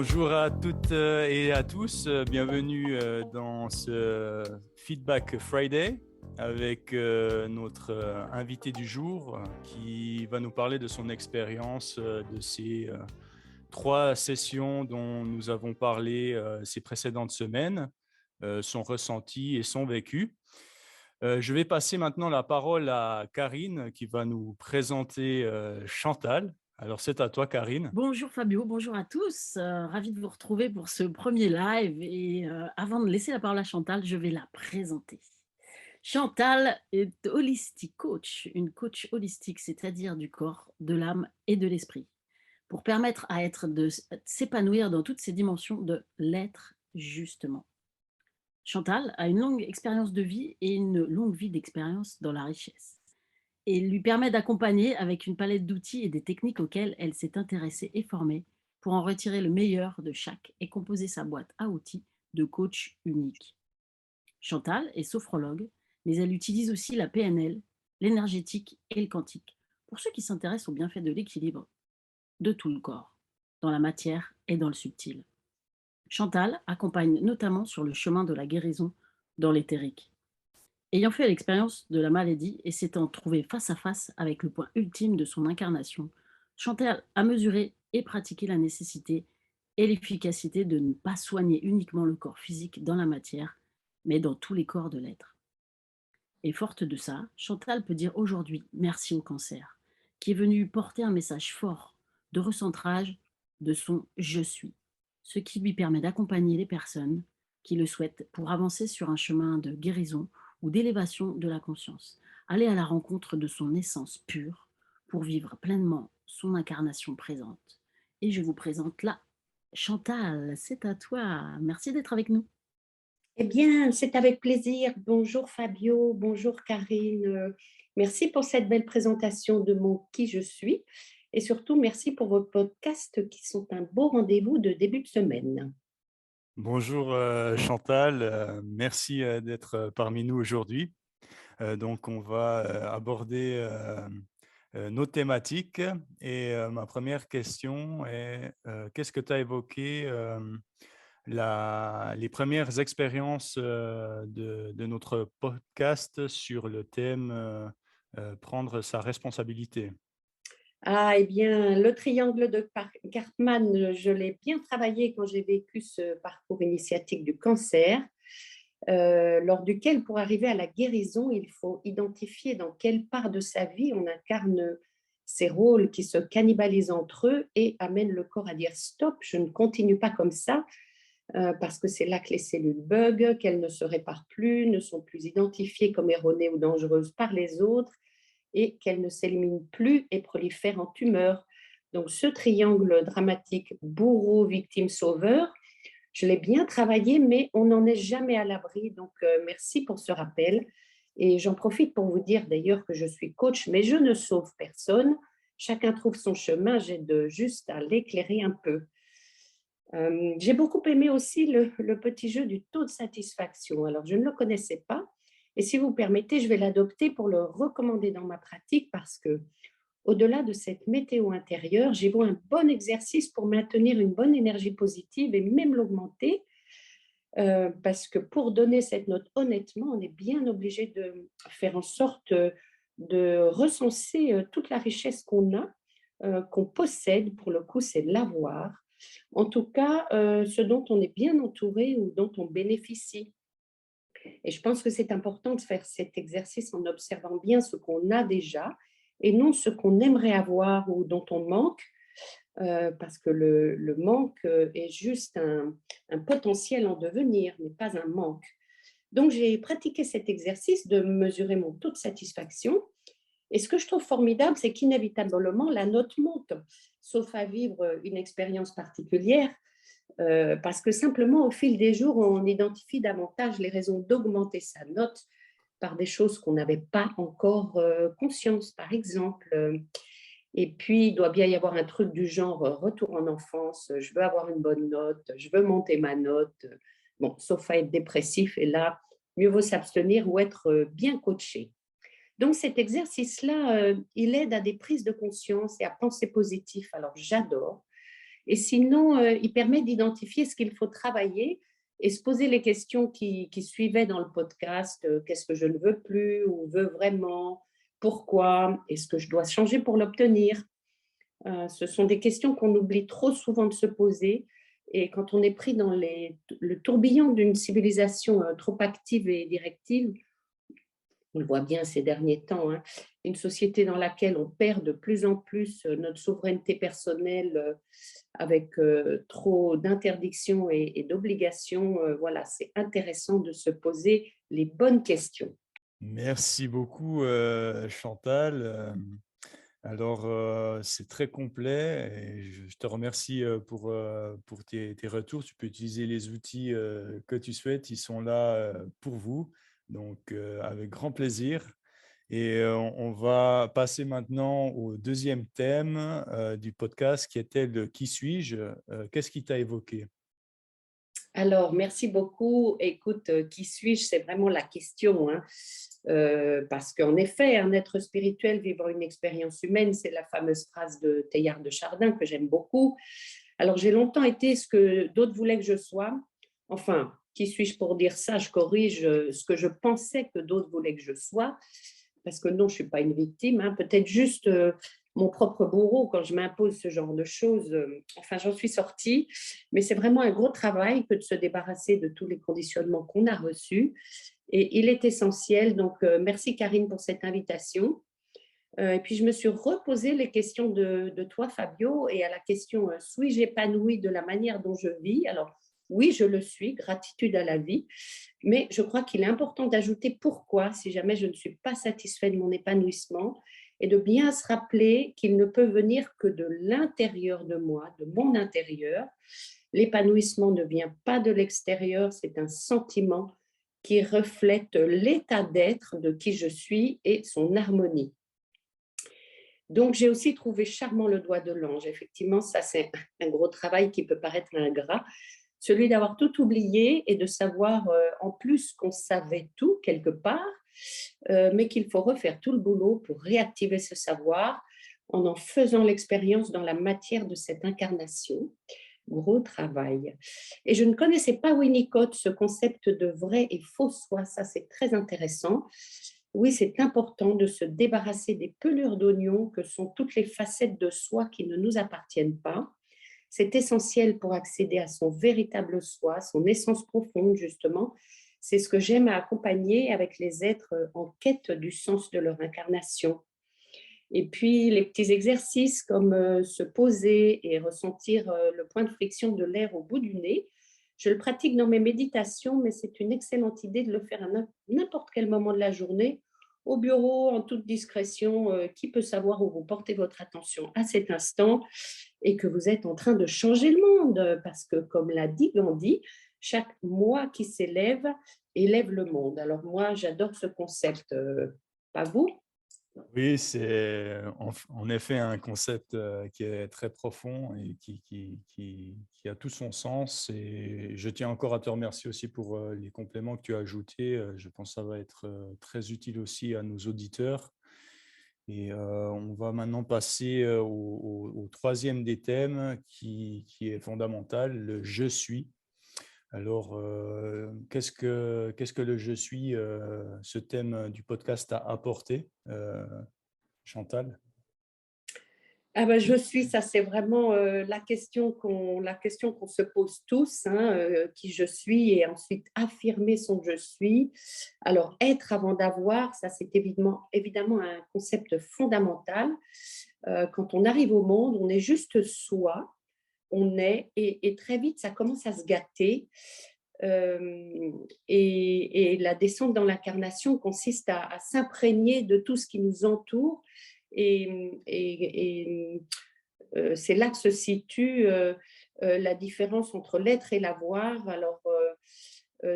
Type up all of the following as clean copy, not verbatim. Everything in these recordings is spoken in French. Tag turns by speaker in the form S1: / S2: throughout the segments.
S1: Bonjour à toutes et à tous, bienvenue dans ce Feedback Friday avec notre invité du jour qui va nous parler de son expérience de ces trois sessions dont nous avons parlé ces précédentes semaines, son ressenti et son vécu. Je vais passer maintenant la parole à Karine qui va nous présenter Chantal. Alors c'est à toi Karine.
S2: Bonjour Fabio, bonjour à tous. Ravie de vous retrouver pour ce premier live. Et avant de laisser la parole à Chantal, je vais la présenter. Chantal est holistic coach, une coach holistique, c'est-à-dire du corps, de l'âme et de l'esprit, pour permettre à être de s'épanouir dans toutes ces dimensions de l'être justement. Chantal a une longue expérience de vie et une longue vie d'expérience dans la richesse, et lui permet d'accompagner avec une palette d'outils et des techniques auxquelles elle s'est intéressée et formée pour en retirer le meilleur de chaque et composer sa boîte à outils de coach unique. Chantal est sophrologue, mais elle utilise aussi la PNL, l'énergétique et le quantique pour ceux qui s'intéressent aux bienfaits de l'équilibre de tout le corps, dans la matière et dans le subtil. Chantal accompagne notamment sur le chemin de la guérison dans l'éthérique. Ayant fait l'expérience de la maladie et s'étant trouvée face à face avec le point ultime de son incarnation, Chantal a mesuré et pratiqué la nécessité et l'efficacité de ne pas soigner uniquement le corps physique dans la matière, mais dans tous les corps de l'être. Et forte de ça, Chantal peut dire aujourd'hui merci au cancer, qui est venu porter un message fort de recentrage de son je suis, ce qui lui permet d'accompagner les personnes qui le souhaitent pour avancer sur un chemin de guérison ou d'élévation de la conscience, aller à la rencontre de son essence pure pour vivre pleinement son incarnation présente. Et je vous présente là Chantal, c'est à toi. Merci d'être avec nous.
S3: Eh bien, c'est avec plaisir. Bonjour Fabio, bonjour Karine. Merci pour cette belle présentation de mon qui je suis et surtout merci pour vos podcasts qui sont un beau rendez-vous de début de semaine.
S1: Bonjour Chantal, merci d'être parmi nous aujourd'hui. Donc on va aborder nos thématiques et ma première question est qu'est-ce que tu as évoqué les premières expériences de notre podcast sur le thème prendre sa responsabilité.
S3: Ah, eh bien, le triangle de Cartman, je l'ai bien travaillé quand j'ai vécu ce parcours initiatique du cancer, lors duquel, pour arriver à la guérison, il faut identifier dans quelle part de sa vie on incarne ces rôles qui se cannibalisent entre eux et amènent le corps à dire stop, je ne continue pas comme ça, parce que c'est là que les cellules bug, qu'elles ne se réparent plus, ne sont plus identifiées comme erronées ou dangereuses par les autres et qu'elles ne s'éliminent plus et prolifèrent en tumeurs. Donc ce triangle dramatique bourreau, victime, sauveur, je l'ai bien travaillé, mais on n'en est jamais à l'abri. Donc merci pour ce rappel. Et j'en profite pour vous dire d'ailleurs que je suis coach, mais je ne sauve personne. Chacun trouve son chemin, j'aide juste à l'éclairer un peu. J'ai beaucoup aimé aussi le petit jeu du taux de satisfaction. Alors, je ne le connaissais pas. Et si vous permettez, je vais l'adopter pour le recommander dans ma pratique parce que, au-delà de cette météo intérieure, j'y vois un bon exercice pour maintenir une bonne énergie positive et même l'augmenter. Parce que pour donner cette note honnêtement, on est bien obligé de faire en sorte de recenser toute la richesse qu'on a, qu'on possède. Pour le coup, c'est l'avoir. En tout cas, ce dont on est bien entouré ou dont on bénéficie. Et je pense que c'est important de faire cet exercice en observant bien ce qu'on a déjà et non ce qu'on aimerait avoir ou dont on manque, parce que le manque est juste un potentiel en devenir, mais pas un manque. Donc, j'ai pratiqué cet exercice de mesurer mon taux de satisfaction. Et ce que je trouve formidable, c'est qu'inévitablement, la note monte, sauf à vivre une expérience particulière, parce que simplement, au fil des jours, on identifie davantage les raisons d'augmenter sa note par des choses qu'on n'avait pas encore conscience, par exemple. Et puis, il doit bien y avoir un truc du genre retour en enfance, je veux avoir une bonne note, je veux monter ma note. Bon, sauf à être dépressif, et là, mieux vaut s'abstenir ou être bien coaché. Donc, cet exercice-là, il aide à des prises de conscience et à penser positif. Alors, j'adore. Et sinon, il permet d'identifier ce qu'il faut travailler et se poser les questions qui suivaient dans le podcast. Qu'est-ce que je ne veux plus ou veux vraiment? Pourquoi? Est-ce que je dois changer pour l'obtenir? Ce sont des questions qu'on oublie trop souvent de se poser. Et quand on est pris dans le tourbillon d'une civilisation trop active et directive, on le voit bien ces derniers temps, hein, une société dans laquelle on perd de plus en plus notre souveraineté personnelle avec trop d'interdictions et d'obligations. Voilà, c'est intéressant de se poser les bonnes questions.
S1: Merci beaucoup, Chantal. Alors, c'est très complet et je te remercie pour tes retours. Tu peux utiliser les outils que tu souhaites. Ils sont là pour vous. Donc, avec grand plaisir. Et on va passer maintenant au deuxième thème du podcast qui était le Qui suis-je? Qu'est-ce qui t'a évoqué?
S3: Alors, merci beaucoup. Écoute, qui suis-je? C'est vraiment la question, hein. Parce qu'en effet, un être spirituel vivant une expérience humaine, c'est la fameuse phrase de Teilhard de Chardin que j'aime beaucoup. Alors, j'ai longtemps été ce que d'autres voulaient que je sois. Enfin, qui suis-je pour dire ça? Je corrige ce que je pensais que d'autres voulaient que je sois. Parce que non, je ne suis pas une victime, hein. Peut-être juste mon propre bourreau quand je m'impose ce genre de choses. Enfin, j'en suis sortie. Mais c'est vraiment un gros travail que de se débarrasser de tous les conditionnements qu'on a reçus. Et il est essentiel. Donc, merci Karine pour cette invitation. Et puis, je me suis reposé les questions de toi, Fabio, et à la question suis-je épanouie de la manière dont je vis? Alors, oui, je le suis, gratitude à la vie, mais je crois qu'il est important d'ajouter pourquoi, si jamais je ne suis pas satisfait de mon épanouissement, et de bien se rappeler qu'il ne peut venir que de l'intérieur de moi, de mon intérieur. L'épanouissement ne vient pas de l'extérieur, c'est un sentiment qui reflète l'état d'être de qui je suis et son harmonie. Donc, j'ai aussi trouvé charmant le doigt de l'ange. Effectivement, ça, c'est un gros travail qui peut paraître ingrat, celui d'avoir tout oublié et de savoir en plus qu'on savait tout quelque part, mais qu'il faut refaire tout le boulot pour réactiver ce savoir en faisant l'expérience dans la matière de cette incarnation. Gros travail. Et je ne connaissais pas Winnicott, ce concept de vrai et faux soi. Ça, c'est très intéressant. Oui, c'est important de se débarrasser des pelures d'oignon que sont toutes les facettes de soi qui ne nous appartiennent pas. C'est essentiel pour accéder à son véritable soi, son essence profonde, justement. C'est ce que j'aime à accompagner avec les êtres en quête du sens de leur incarnation. Et puis, les petits exercices comme se poser et ressentir le point de friction de l'air au bout du nez. Je le pratique dans mes méditations, mais c'est une excellente idée de le faire à n'importe quel moment de la journée, au bureau, en toute discrétion. Qui peut savoir où vous portez votre attention à cet instant et que vous êtes en train de changer le monde? Parce que, comme l'a dit Gandhi, chaque moi qui s'élève élève le monde. Alors moi, j'adore ce concept. Pas vous?
S1: Oui, c'est en effet un concept qui est très profond et qui a tout son sens. Et je tiens encore à te remercier aussi pour les compléments que tu as ajoutés. Je pense que ça va être très utile aussi à nos auditeurs. Et on va maintenant passer au troisième des thèmes qui est fondamental, le « je suis ». Alors, qu'est-ce que le « je suis », ce thème du podcast a apporté, Chantal?
S3: Ah ben, je suis, ça c'est vraiment la question qu'on se pose tous, hein, qui je suis, et ensuite affirmer son je suis. Alors, être avant d'avoir, ça c'est évidemment un concept fondamental. Quand on arrive au monde, on est juste soi, on est, et très vite ça commence à se gâter. Et la descente dans l'incarnation consiste à s'imprégner de tout ce qui nous entoure. Et c'est là que se situe la différence entre l'être et l'avoir. Alors,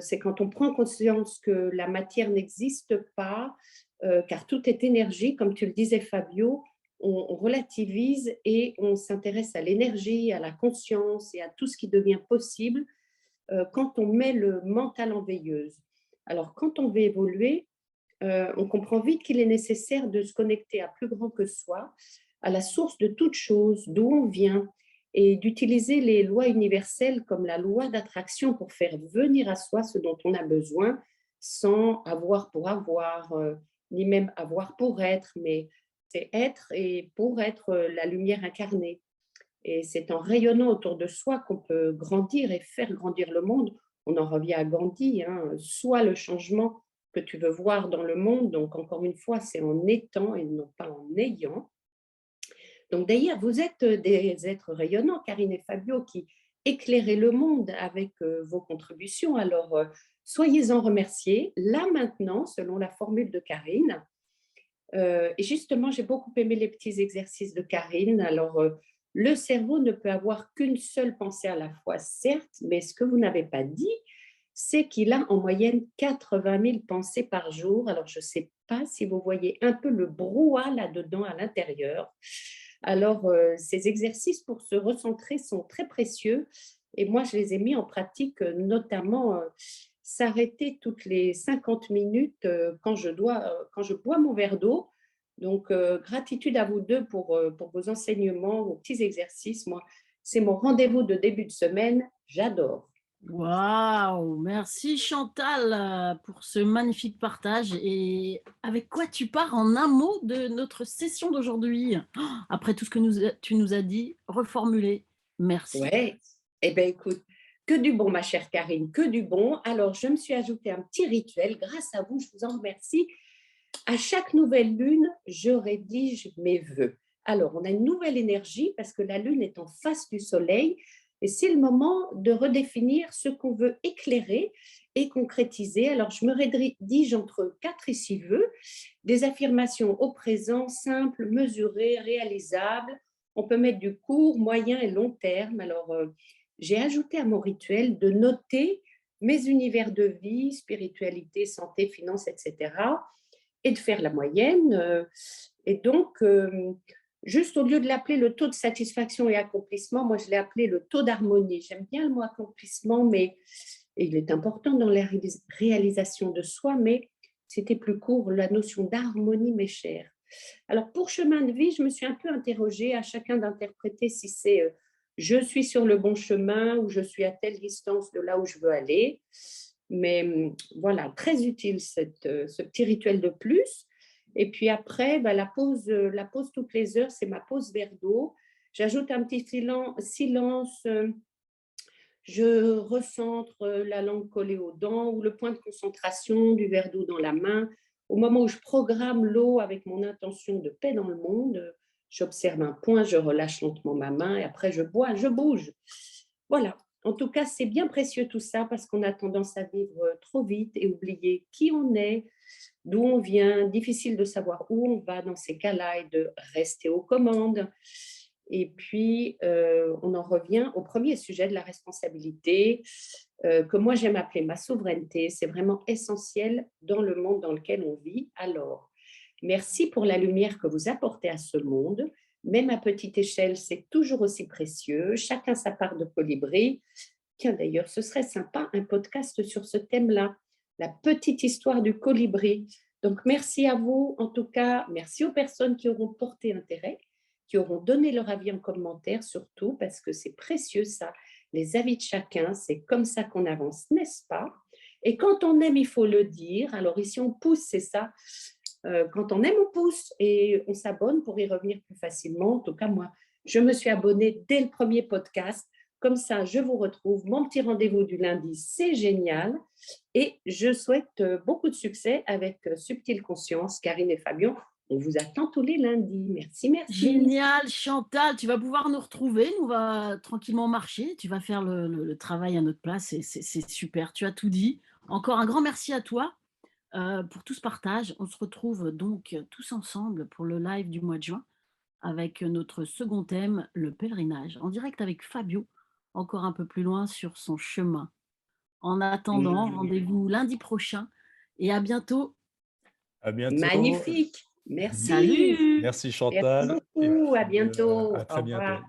S3: c'est quand on prend conscience que la matière n'existe pas, car tout est énergie, comme tu le disais, Fabio. On relativise et on s'intéresse à l'énergie, à la conscience et à tout ce qui devient possible quand on met le mental en veilleuse. Alors, quand on veut évoluer, on comprend vite qu'il est nécessaire de se connecter à plus grand que soi, à la source de toute chose, d'où on vient, et d'utiliser les lois universelles comme la loi d'attraction pour faire venir à soi ce dont on a besoin sans avoir pour avoir, ni même avoir pour être, mais c'est être et pour être la lumière incarnée. Et c'est en rayonnant autour de soi qu'on peut grandir et faire grandir le monde. On en revient à Gandhi, hein, sois le changement que tu veux voir dans le monde. Donc, encore une fois, c'est en étant et non pas en ayant. Donc, d'ailleurs, vous êtes des êtres rayonnants, Karine et Fabio, qui éclairez le monde avec vos contributions. Alors, soyez-en remerciés. Là, maintenant, selon la formule de Karine, et justement, j'ai beaucoup aimé les petits exercices de Karine. Alors, le cerveau ne peut avoir qu'une seule pensée à la fois, certes, mais ce que vous n'avez pas dit, c'est qu'il a en moyenne 80 000 pensées par jour. Alors, je ne sais pas si vous voyez un peu le brouhaha là-dedans à l'intérieur. Alors, ces exercices pour se recentrer sont très précieux et moi, je les ai mis en pratique, notamment s'arrêter toutes les 50 minutes quand je bois mon verre d'eau. Donc, gratitude à vous deux pour vos enseignements, vos petits exercices. Moi, c'est mon rendez-vous de début de semaine. J'adore.
S2: Waouh, merci Chantal pour ce magnifique partage. Et avec quoi tu pars en un mot de notre session d'aujourd'hui? Après tout ce que tu nous as dit, reformulé. Merci.
S3: Ouais. Eh bien, écoute, que du bon, ma chère Karine, que du bon. Alors, je me suis ajouté un petit rituel. Grâce à vous, je vous en remercie. À chaque nouvelle lune, je rédige mes vœux. Alors, on a une nouvelle énergie parce que la lune est en face du soleil et c'est le moment de redéfinir ce qu'on veut éclairer et concrétiser. Alors, je me rédige entre 4 et 6 vœux, des affirmations au présent, simples, mesurées, réalisables. On peut mettre du court, moyen et long terme. Alors, j'ai ajouté à mon rituel de noter mes univers de vie, spiritualité, santé, finances, etc., et de faire la moyenne. Et donc, juste au lieu de l'appeler le taux de satisfaction et accomplissement, moi, je l'ai appelé le taux d'harmonie. J'aime bien le mot accomplissement, mais il est important dans la réalisation de soi, mais c'était plus court, la notion d'harmonie m'est chère. Alors, pour chemin de vie, je me suis un peu interrogée, à chacun d'interpréter si c'est je suis sur le bon chemin ou je suis à telle distance de là où je veux aller. Mais voilà, très utile ce petit rituel de plus. Et puis après, la pause toutes les heures, c'est ma pause verre d'eau. J'ajoute un petit silence, je recentre la langue collée aux dents ou le point de concentration du verre d'eau dans la main. Au moment où je programme l'eau avec mon intention de paix dans le monde, j'observe un point, je relâche lentement ma main et après je bois, je bouge. Voilà. En tout cas, c'est bien précieux tout ça parce qu'on a tendance à vivre trop vite et oublier qui on est, d'où on vient. Difficile de savoir où on va dans ces cas-là et de rester aux commandes. Et puis, on en revient au premier sujet de la responsabilité, que moi j'aime appeler ma souveraineté. C'est vraiment essentiel dans le monde dans lequel on vit. Alors, merci pour la lumière que vous apportez à ce monde. Même à petite échelle, c'est toujours aussi précieux. Chacun sa part de colibri. Tiens, d'ailleurs, ce serait sympa, un podcast sur ce thème-là, la petite histoire du colibri. Donc, merci à vous. En tout cas, merci aux personnes qui auront porté intérêt, qui auront donné leur avis en commentaire, surtout, parce que c'est précieux, ça. Les avis de chacun, c'est comme ça qu'on avance, n'est-ce pas? Et quand on aime, il faut le dire. Alors ici, on pousse, c'est ça. Quand on aime, on pousse et on s'abonne pour y revenir plus facilement. En tout cas, moi, je me suis abonnée dès le premier podcast. Comme ça, je vous retrouve. Mon petit rendez-vous du lundi, c'est génial. Et je souhaite beaucoup de succès avec Subtile Conscience, Karine et Fabien. On vous attend tous les lundis. Merci, merci.
S2: Génial, Chantal, tu vas pouvoir nous retrouver, on va tranquillement marcher, tu vas faire le travail à notre place, et c'est super, tu as tout dit. Encore un grand merci à toi pour tout ce partage. On se retrouve donc tous ensemble pour le live du mois de juin avec notre second thème, le pèlerinage, en direct avec Fabio, encore un peu plus loin sur son chemin. En attendant, rendez-vous lundi prochain et à bientôt.
S1: À bientôt.
S3: Magnifique. Merci.
S2: Salut.
S1: Merci Chantal.
S3: Merci beaucoup. À
S1: puis,
S3: bientôt.
S1: à très
S3: Au revoir.
S1: bientôt.